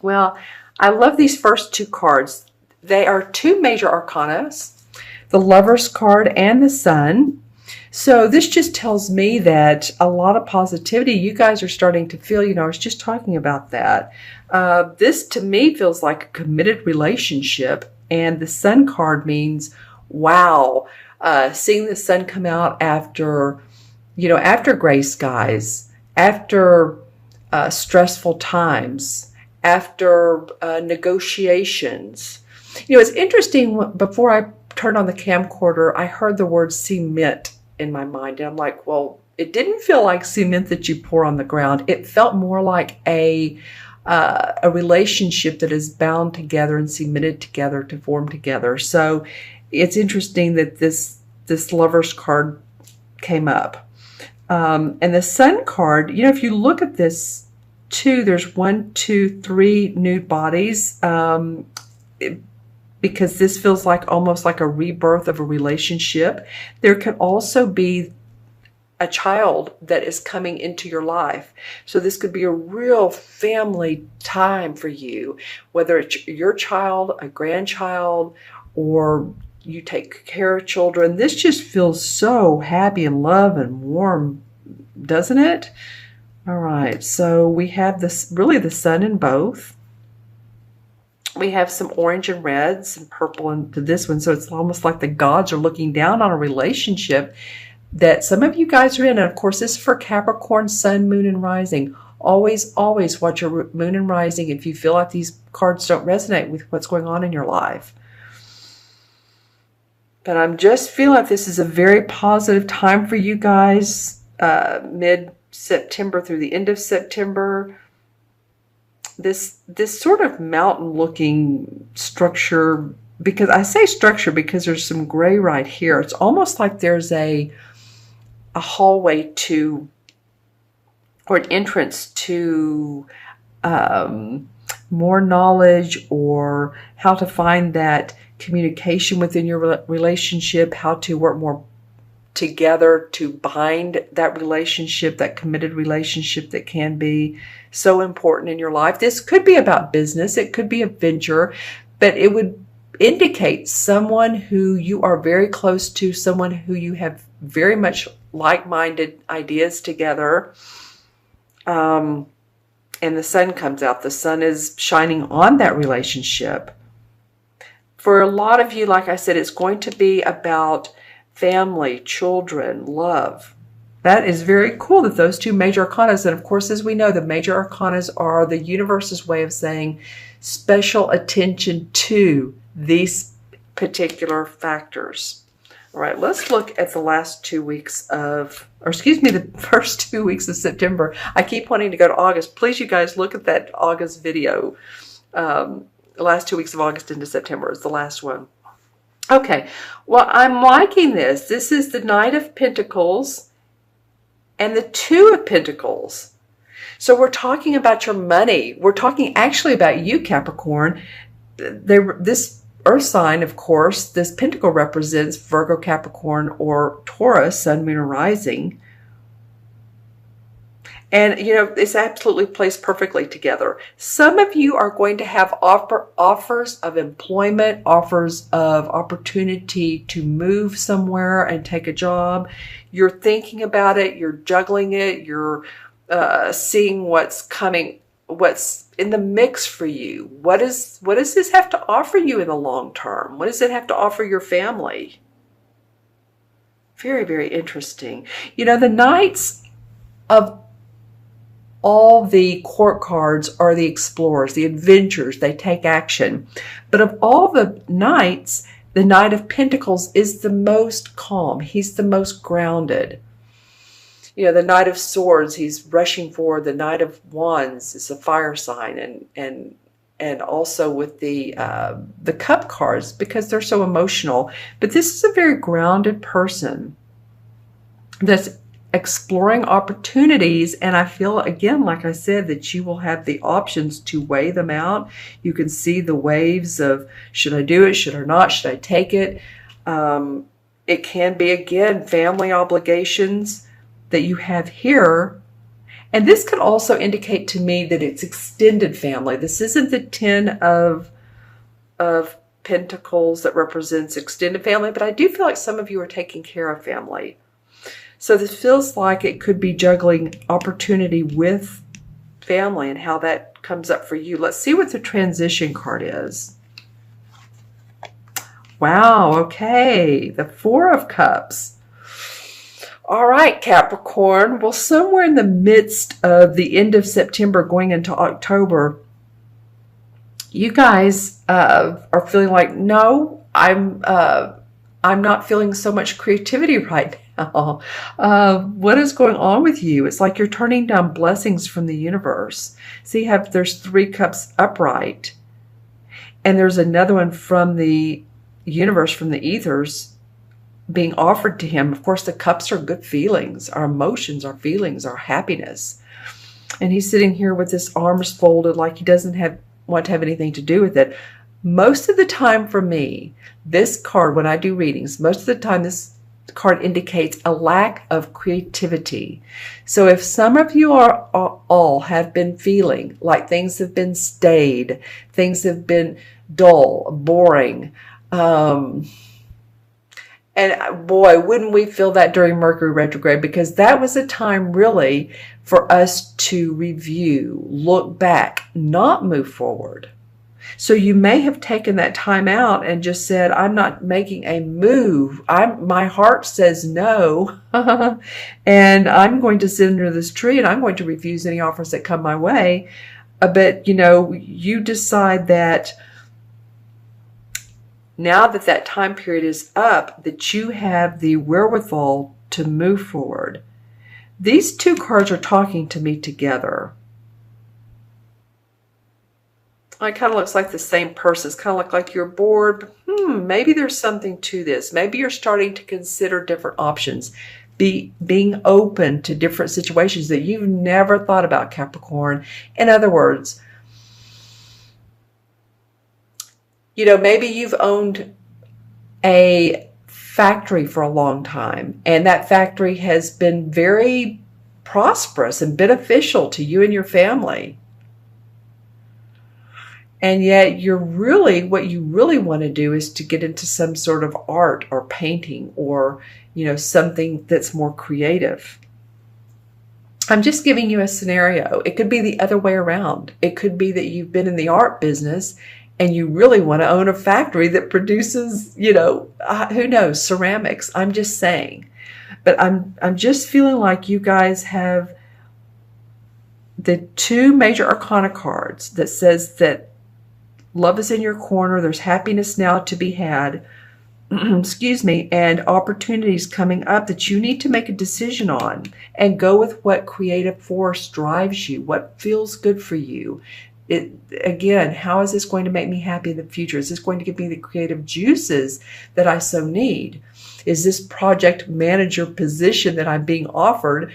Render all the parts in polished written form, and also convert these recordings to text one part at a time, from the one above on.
Well, I love these first two cards. They are two major arcanas, the Lover's card and the Sun. So this just tells me that a lot of positivity you guys are starting to feel. I was just talking about that. This to me feels like a committed relationship, and the Sun card means, wow, seeing the sun come out after, after gray skies, after stressful times, after negotiations. It's interesting, before I turned on the camcorder, I heard the word cement in my mind. And I'm like, well, it didn't feel like cement that you pour on the ground. It felt more like a relationship that is bound together and cemented together to form together. So it's interesting that this Lover's card came up. And the Sun card, if you look at this too, there's 1, 2, 3 nude bodies. Because this feels like almost like a rebirth of a relationship. There could also be a child that is coming into your life. So this could be a real family time for you, whether it's your child, a grandchild, or you take care of children. This just feels so happy and love and warm, doesn't it? All right, so we have this, really the Sun in both. We have some orange and reds and purple into this one. So it's almost like the gods are looking down on a relationship that some of you guys are in. And of course, this is for Capricorn, Sun, Moon, and Rising. Always, always watch your Moon and Rising if you feel like these cards don't resonate with what's going on in your life. But I'm just feeling like this is a very positive time for you guys, mid-September through the end of September. This sort of mountain-looking structure, because I say structure because there's some gray right here. It's almost like there's a hallway to, or an entrance to more knowledge, or how to find that communication within your relationship, how to work more together to bind that relationship, that committed relationship that can be so important in your life. This could be about business. It could be a venture, but it would indicate someone who you are very close to, someone who you have very much like-minded ideas together. And the Sun comes out. The Sun is shining on that relationship. For a lot of you, like I said, it's going to be about family, children, love. That is very cool that those two major arcanas, and of course, as we know, the major arcanas are the universe's way of saying special attention to these particular factors. All right, let's look at the last 2 weeks of, or excuse me, the first 2 weeks of September. I keep wanting to go to August. Please, you guys, look at that August video. The last 2 weeks of August into September is the last one. Okay, well, I'm liking this. This is the Knight of Pentacles and the Two of Pentacles. So we're talking about your money. We're talking actually about you, Capricorn. This Earth sign, of course, this pentacle represents Virgo, Capricorn, or Taurus, Sun, Moon, or Rising. And, it's absolutely placed perfectly together. Some of you are going to have offers of employment, offers of opportunity to move somewhere and take a job. You're thinking about it. You're juggling it. You're seeing what's coming, what's in the mix for you. What does this have to offer you in the long term? What does it have to offer your family? Very, very interesting. The Knights of all the court cards are the explorers, the adventurers. They take action. But of all the knights, the Knight of Pentacles is the most calm. He's the most grounded. The Knight of Swords, he's rushing forward. The Knight of Wands is a fire sign, and also with the Cup cards, because they're so emotional. But this is a very grounded person that's exploring opportunities, and I feel, again, like I said, that you will have the options to weigh them out. You can see the waves of, should I do it, should I not, should I take it? It can be, again, family obligations that you have here, And this could also indicate to me that it's extended family. This isn't the 10 of Pentacles that represents extended family, but I do feel like some of you are taking care of family. So this feels like it could be juggling opportunity with family and how that comes up for you. Let's see what the transition card is. Wow, okay. The Four of Cups. All right, Capricorn. Well, somewhere in the midst of the end of September going into October, you guys are feeling like, no, I'm not feeling so much creativity right now. What is going on with you? It's like you're turning down blessings from the universe. See, there's 3 cups upright, and there's another one from the universe, from the ethers, being offered to him. Of course, the cups are good feelings, our emotions, our feelings, our happiness. And he's sitting here with his arms folded like he doesn't want to have anything to do with it. Most of the time for me, this card, when I do readings, most of the time this card indicates a lack of creativity. So if some of you all have been feeling like things have been staid, things have been dull, boring, and boy, wouldn't we feel that during Mercury retrograde, because that was a time really for us to review, look back, not move forward. So you may have taken that time out and just said, I'm not making a move. My heart says no, and I'm going to sit under this tree and I'm going to refuse any offers that come my way. But, you decide that now that that time period is up, that you have the wherewithal to move forward. These 2 cards are talking to me together. It kind of looks like the same person. It's kind of like you're bored. Maybe there's something to this. Maybe you're starting to consider different options. Being open to different situations that you've never thought about, Capricorn. In other words, maybe you've owned a factory for a long time, and that factory has been very prosperous and beneficial to you and your family. And yet what you really want to do is to get into some sort of art or painting or, something that's more creative. I'm just giving you a scenario. It could be the other way around. It could be that you've been in the art business and you really want to own a factory that produces, who knows, ceramics. I'm just saying. But I'm just feeling like you guys have the 2 major arcana cards that says that love is in your corner. There's happiness now to be had. Excuse me. And opportunities coming up that you need to make a decision on and go with what creative force drives you, what feels good for you. Again, how is this going to make me happy in the future? Is this going to give me the creative juices that I so need? Is this project manager position that I'm being offered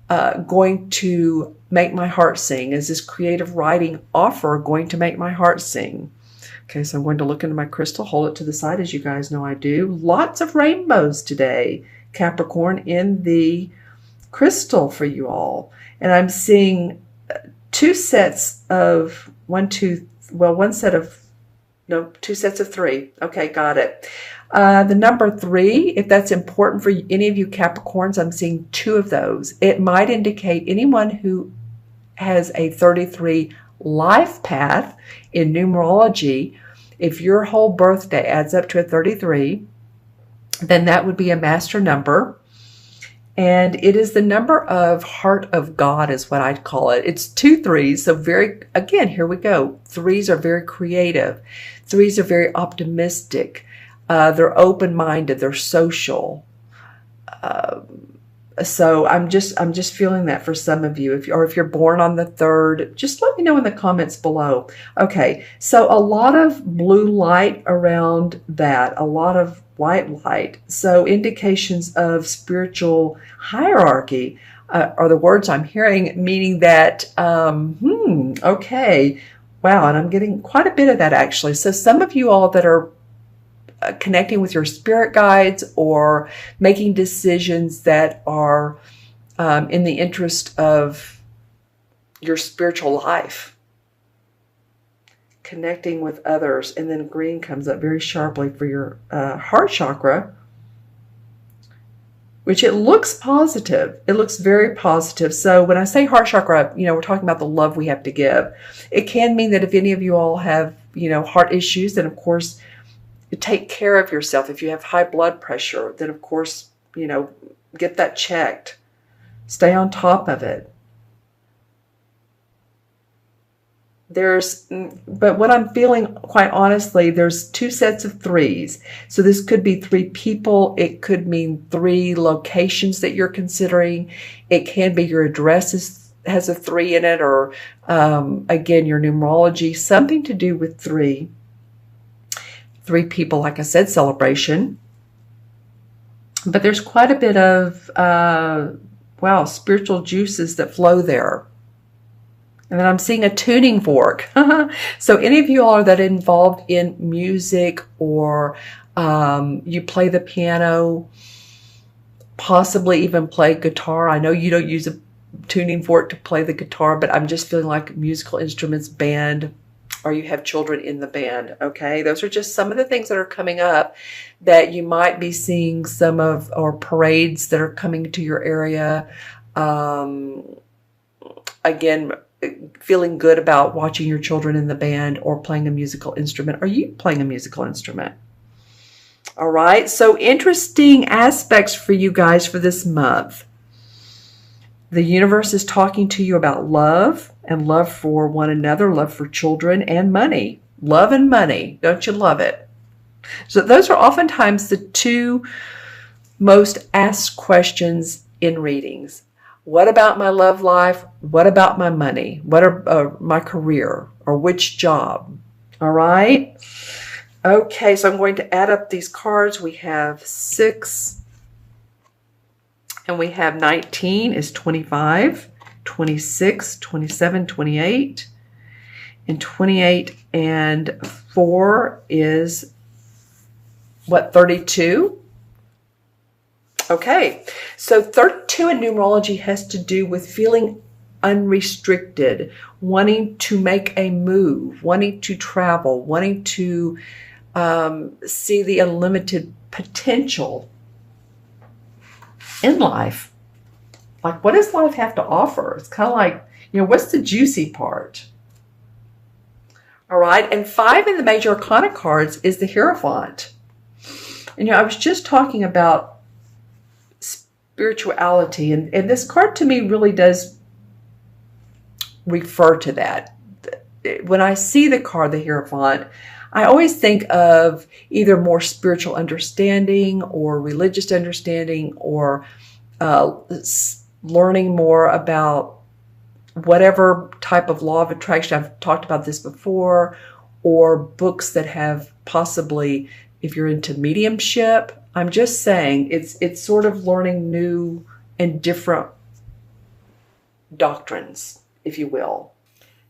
going to make my heart sing? Is this creative writing offer going to make my heart sing? Okay, so I'm going to look into my crystal, hold it to the side, as you guys know I do. Lots of rainbows today, Capricorn, in the crystal for you all. And I'm seeing 2 sets of, 2 sets of 3. Okay, got it. The number 3, if that's important for any of you Capricorns, I'm seeing 2 of those. It might indicate anyone who has a 33 life path in numerology. If your whole birthday adds up to a 33, then that would be a master number. And it is the number of heart of God is what I'd call it. It's 2 3s. So again, here we go. 3s are very creative. 3s are very optimistic. They're open-minded. They're social. So I'm just feeling that for some of you. If you're born on the 3rd, just let me know in the comments below. Okay, so a lot of blue light around that, a lot of white light. So indications of spiritual hierarchy are the words I'm hearing, meaning that, okay, wow, and I'm getting quite a bit of that actually. So some of you all that are connecting with your spirit guides or making decisions that are in the interest of your spiritual life, connecting with others. And then green comes up very sharply for your heart chakra, which it looks positive. It looks very positive. So when I say heart chakra, we're talking about the love we have to give. It can mean that if any of you all have, heart issues, then of course, take care of yourself. If you have high blood pressure, then of course, get that checked. Stay on top of it. But what I'm feeling, quite honestly, there's 2 sets of 3s. So this could be 3 people. It could mean 3 locations that you're considering. It can be your address has a 3 in it, or again, your numerology, something to do with 3. 3 people, like I said, celebration. But there's quite a bit of, spiritual juices that flow there. And then I'm seeing a tuning fork. So any of you all that are involved in music, or you play the piano, possibly even play guitar. I know you don't use a tuning fork to play the guitar, but I'm just feeling like musical instruments, band, or you have children in the band. Okay, those are just some of the things that are coming up that you might be seeing some of, or parades that are coming to your area. Again, feeling good about watching your children in the band or playing a musical instrument. Are you playing a musical instrument? All right, so interesting aspects for you guys for this month. The universe is talking to you about love, and love for one another, love for children, and money. Love and money. Don't you love it? So those are oftentimes the 2 most asked questions in readings. What about my love life? What about my money? What are my career, or which job? All right. Okay, so I'm going to add up these cards. We have 6, and we have 19 is 25, 26, 27, 28, and 28 and 4 is what, 32? Okay, so 32 in numerology has to do with feeling unrestricted, wanting to make a move, wanting to travel, wanting to see the unlimited potential in life. Like, what does life have to offer? It's kind of like, what's the juicy part? All right, and 5 in the major arcana cards is the Hierophant. And I was just talking about spirituality, and this card to me really does refer to that. When I see the card, the Hierophant, I always think of either more spiritual understanding or religious understanding, or learning more about whatever type of law of attraction. I've talked about this before, or books that have possibly, if you're into mediumship, I'm just saying it's sort of learning new and different doctrines, if you will.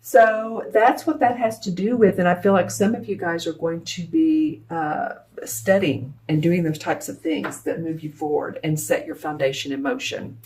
So that's what that has to do with. And I feel like some of you guys are going to be studying and doing those types of things that move you forward and set your foundation in motion.